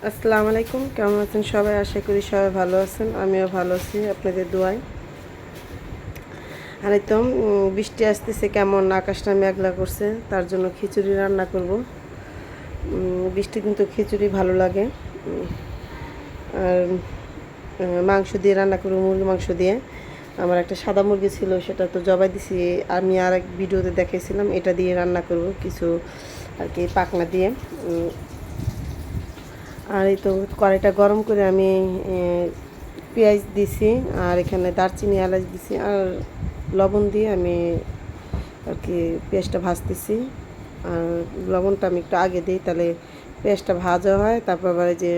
আসসালামু আলাইকুম, কেমন আছেন সবাই? আশা করি সবাই ভালো আছেন। আমিও ভালো আছি আপনাদের দোয়ায়। আর এই তো বৃষ্টি আসতেছে, কেমন আকাশটা মেঘলা করছে, তার জন্য খিচুড়ি রান্না করব। বৃষ্টি কিন্তু খিচুড়ি ভালো লাগে। আর মাংস দিয়ে রান্না করব, মুরগি মাংস দিয়ে। আমার একটা সাদা মুরগি ছিল, সেটা তো জবাই দিছি। আমি আর এক ভিডিওতে দেখাইছিলাম, এটা দিয়ে রান্না করব কিছু আর কি পাকনা দিয়ে। আর এই তো কড়াইটা গরম করে আমি পেঁয়াজ দিছি, আর এখানে দারচিনি এলাচ দিছি, আর লবণ দিয়ে আমি আর কি পেঁয়াজটা ভাজতেছি। আর লবণটা আমি একটু আগে দিই, তাহলে পেঁয়াজটা ভাজা হয়। তারপর আবার যে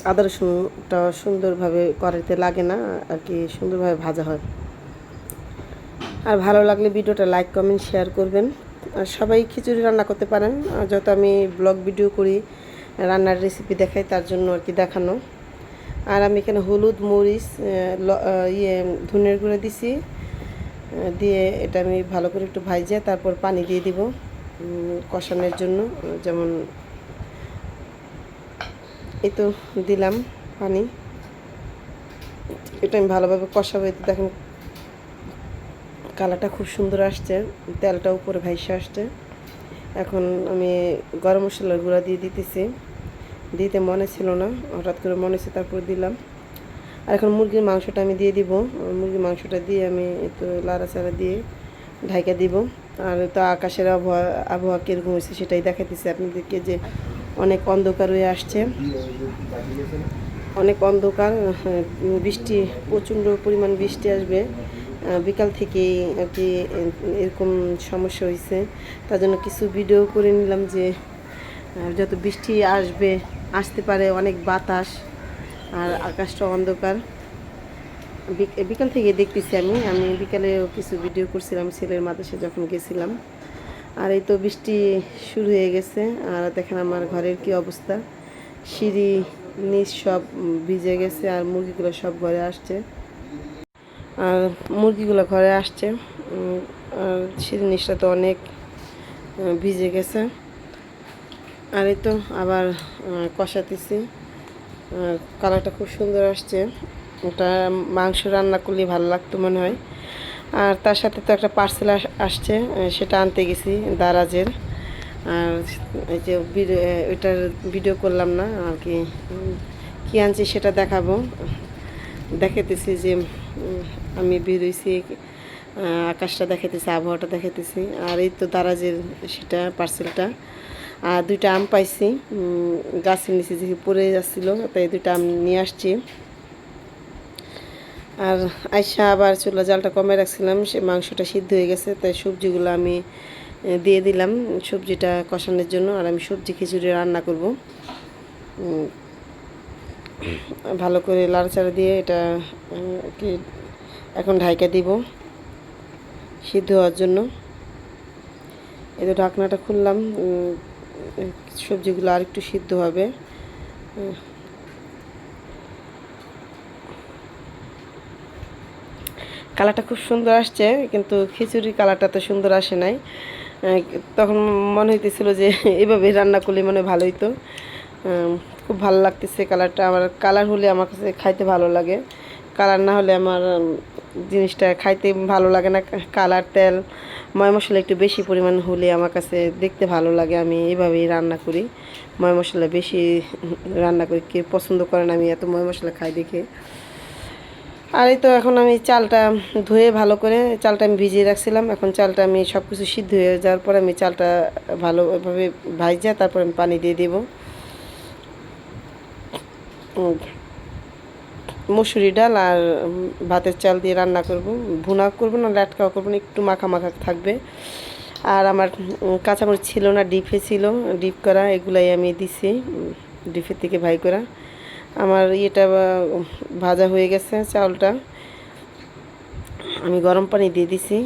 আদা রসুনটা সুন্দরভাবে কড়াইতে লাগে না আর কি, সুন্দরভাবে ভাজা হয়। আর ভালো লাগলে ভিডিওটা লাইক কমেন্ট শেয়ার করবেন। আর সবাই খিচুড়ি রান্না করতে পারেন, যত আমি ব্লগ ভিডিও করি, রান্নার রেসিপি দেখাই, তার জন্য আর কি দেখানো। আর আমি এখানে হলুদ, মরিচ, ধনের গুঁড়ো দিছি, দিয়ে এটা আমি ভালো করে একটু ভাজে তারপর পানি দিয়ে দিব কষানোর জন্য। যেমন এই তো দিলাম পানি, এটা আমি ভালোভাবে কষাবো। এতে দেখেন কালারটা খুব সুন্দর আসছে, তেলটা উপরে ভাইসে আসছে। এখন আমি গরম মশলার গুঁড়া দিয়ে দিতেছি, দিতে মনে ছিল না, হঠাৎ করে মনে হচ্ছে তারপর দিলাম। আর এখন মুরগির মাংসটা আমি দিয়ে দিব। মুরগির মাংসটা দিয়ে আমি একটু লাড়াচাড়া দিয়ে ঢাকা দিব। আর তো আকাশের আবহাওয়া কীরকম হয়েছে সেটাই দেখাইতেছি আপনাদেরকে, যে অনেক অন্ধকার হয়ে আসছে, অনেক অন্ধকার। বৃষ্টি, প্রচণ্ড পরিমাণ বৃষ্টি আসবে। বিকাল থেকেই আর কি এরকম সমস্যা হয়েছে, তার জন্য কিছু ভিডিও করে নিলাম, যে যত বৃষ্টি আসতে পারে, অনেক বাতাস আর আকাশটা অন্ধকার। বিকাল থেকে দেখতেছি আমি বিকালেও কিছু ভিডিও করছিলাম ছেলের মাদ্রাসায় যখন গেছিলাম। আর এই তো বৃষ্টি শুরু হয়ে গেছে। আর দেখেন আমার ঘরের কি অবস্থা, সিঁড়ি নিচ সব ভিজে গেছে, আর মুরগিগুলো সব ঘরে আসছে। আর মুরগিগুলো ঘরে আসছে, আর সিঁড়ির নিচটা তো অনেক ভিজে গেছে। আর এই তো আবার কষাতেছি, কালারটা খুব সুন্দর আসছে। ওটা মাংস রান্না করলে ভালো লাগতো মনে হয়। আর তার সাথে তো একটা পার্সেল আসছে, সেটা আনতে গেছি দারাজের। আর এই যে ওইটার ভিডিও করলাম না আর কি, কী আনছি সেটা দেখাবো। দেখাতেছি যে আমি বেরোইছি, আকাশটা দেখাতেছি, আবহাওয়াটা দেখাতেছি। আর এই তো দারাজের সেটা পার্সেলটা। আর দুইটা আম পাইছি, গাছের নিচে যে পড়ে যাচ্ছিলো, তাই দুইটা আম নিয়ে আসছি। আর আইসা আবার চুলা জালটা কমে রাখছিলাম, সে মাংসটা সিদ্ধ হয়ে গেছে, তাই সবজিগুলো আমি দিয়ে দিলাম সবজিটা কষানোর জন্য। আর আমি সবজি খিচুড়ি রান্না করব, ভালো করে লাড়াচাড়া দিয়ে এটা কি এখন ঢাইকা দিব সিদ্ধ হওয়ার জন্য। এই তো ঢাকনাটা খুললাম, সবজিগুলো আর একটু সিদ্ধ হবে। কালারটা খুব সুন্দর আসছে, কিন্তু খিচুড়ির কালারটা তো সুন্দর আসে নাই। তখন মনে হইতেছিল যে এভাবে রান্না করলে মনে ভালো হইতো। খুব ভালো লাগতেছে কালারটা। আমার কালার হলে আমার কাছে খাইতে ভালো লাগে, কালার না হলে আমার জিনিসটা খাইতে ভালো লাগে না। কালার, তেল, ময় মশলা একটু বেশি পরিমাণ হলে আমার কাছে দেখতে ভালো লাগে। আমি এভাবেই রান্না করি, ময় মশলা বেশি রান্না করি। কে পছন্দ করেন আমি এত ময় মশলা খাই দেখে। আর এই তো এখন আমি চালটা ধুয়ে ভালো করে, চালটা আমি ভিজিয়ে রাখছিলাম। এখন চালটা আমি সব কিছু সিদ্ধ হয়ে যাওয়ার পর আমি চালটা ভালোভাবে ভাজা, তারপর আমি পানি দিয়ে দেব। মসুরি ডাল আর ভাতের চাল দিয়ে রান্না করব, ভুনা করব না, লাটকাও করব না, একটু মাখা মাখা থাকবে। আর আমার কাঁচামরিচ ছিল না, ডিপে ছিল, ডিপ করা, এগুলাই আমি দিছি ডিপের থেকে ভাই করা। আমার ইয়েটা ভাজা হয়ে গেছে, চাউলটা আমি গরম পানি দিয়ে দিছি।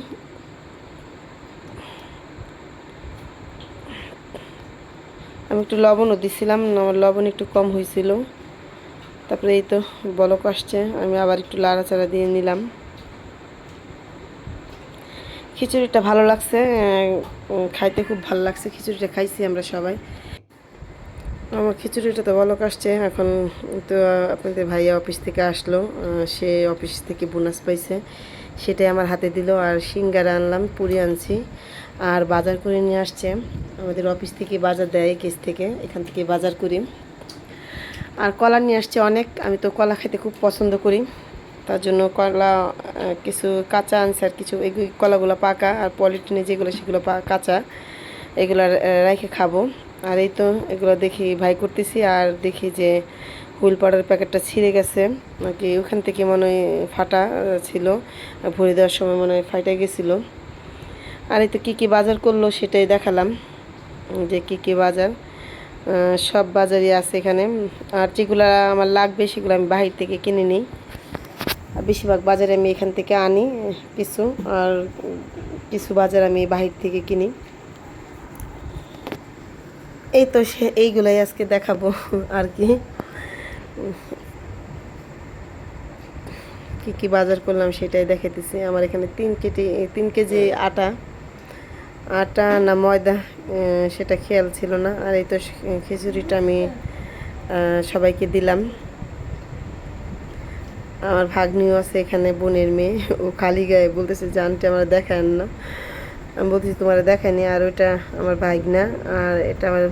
আমি একটু লবণও দিছিলাম, আমার লবণ একটু কম হয়েছিল। তারপরে এই তো বলক আসছে, আমি আবার একটু লাড়াচাড়া দিয়ে নিলাম। খিচুড়িটা ভালো লাগছে, খাইতে খুব ভালো লাগছে। খিচুড়িটা খাইছি আমরা সবাই। আমার খিচুড়িটা তো বলক আসছে এখন। তো আপনাদের ভাইয়া অফিস থেকে আসলো, সে অফিস থেকে বোনাস পাইছে, সেটাই আমার হাতে দিল। আর সিঙ্গারা আনলাম, পুরি আনছি, আর বাজার করে নিয়ে আসছে। আমাদের অফিস থেকে বাজার দেয়, কেস থেকে, এখান থেকে বাজার করি। আর কলা নিয়ে আসছে অনেক, আমি তো কলা খেতে খুব পছন্দ করি, তার জন্য কলা কিছু কাঁচা আনছে, আর কিছু এই কলাগুলো পাকা, আর পলিথিনে যেগুলো সেগুলো কাঁচা, এগুলো রেখে খাবো। আর এই তো এগুলো দেখি ভাই করতেছি, আর দেখি যে হুইল পাউডার প্যাকেটটা ছিঁড়ে গেছে নাকি, ওখান থেকে মনে হয় ফাটা ছিল, ভরে দেওয়ার সময় মনে হয় ফাইটা গেছিলো। আর এই তো কী কী বাজার করলো সেটাই দেখালাম, যে কী কী বাজার, সব বাজারই আছে এখানে। আর যেগুলো আমার লাগবে সেগুলো আমি বাহির থেকে কিনে নিই, আর বেশিরভাগ বাজারে আমি এখান থেকে আনি কিছু, আর কিছু বাজার আমি বাহির থেকে কিনি। এই তো এইগুলাই আজকে দেখাবো আর কি, কী কী বাজার করলাম সেটাই দেখাইতেছি। আমার এখানে 3 কেজি আটা, আটা না ময়দা সেটা খেয়াল ছিল না। আর এই তো খিচুড়িটা আমি সবাইকে দিলাম। আমার ভাগ্নিও আছে এখানে, বোনের মেয়ে, ও খালি গায়ে বলতেছে যে আন্টি আমার দেখায় না। আমি বলতেছি তোমার দেখায়নি। আর ওইটা আমার ভাগ্না, আর এটা আমার